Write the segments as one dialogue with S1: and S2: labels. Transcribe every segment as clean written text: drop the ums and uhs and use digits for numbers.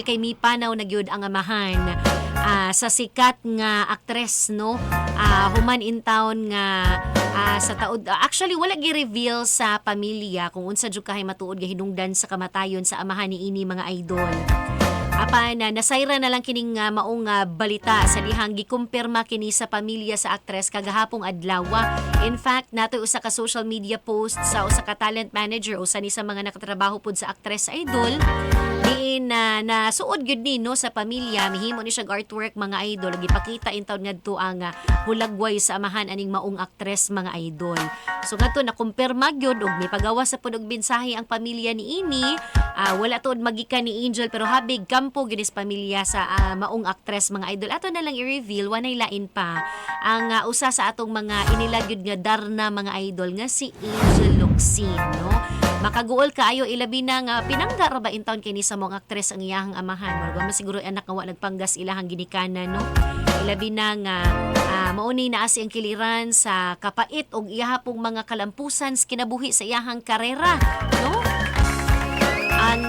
S1: Kay mipanaw na gyud ang amahan sa sikat nga aktres no, human in town nga sa taod actually wala gi-reveal sa pamilya kung unsa jud kahay matuod nga hinungdan sa kamatayon sa amahan ni ini mga idol. Apan nasayra na lang kining maong balita sa dihang gikumpirma kini sa pamilya sa aktres kagahapong adlaw. In fact, nato usa ka social media post sa usa ka talent manager usa ni sa mga nakatrabaho pud sa aktres idol diin na suod gyud ni no sa pamilya mihimo ni siya artwork mga idol gipakita in taon ngadto ang hulagway sa amahan aning maong aktres mga idol. So ngadto na kumpirma gyud og may pagawa sa pud og mensahe ang pamilya ni ini. Wala tuod magikan ni Angel pero habig kampo ginis pamilya sa maong aktres mga idol. Ato na lang i-reveal wanay lain pa ang usa sa atong mga inilagyod nga darna mga idol nga si Angel Locsin no. Makaguol kaayo ilabi na nga pinangga ra ba in taon kini sa maong aktres ang iyahang amahan. Wala man siguro anak nga wa nagpanggas ilahang ginikanan no. Ilabi na nga mauni na asi ang kiliran sa kapait og iyahapong mga kalampusan sa kinabuhi sa iyahang karera no. Ang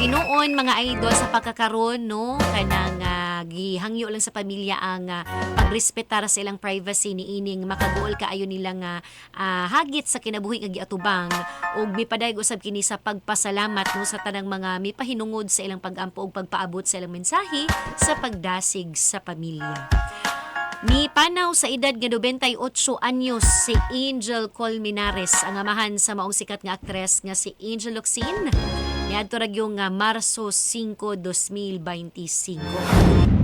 S1: hinuon mga idol sa pagkakaroon no kanang gihangyo lang sa pamilya ang pagrespetar sa ilang privacy ni ining makaduol kaayo nilang hagit sa kinabuhi nga giatubang ug mipadayag usab kini sa pagpasalamat no sa tanang mga mipahinungod sa ilang pag-ampo ug pagpaabot sa ilang mensahe sa pagdasig sa pamilya. Ni panaw sa edad nga 98 anyos si Angel Colmenares ang amahan sa maong sikat nga aktres nga si Angel Locsin. Niadto ra gyud nga Marso 5, 2025.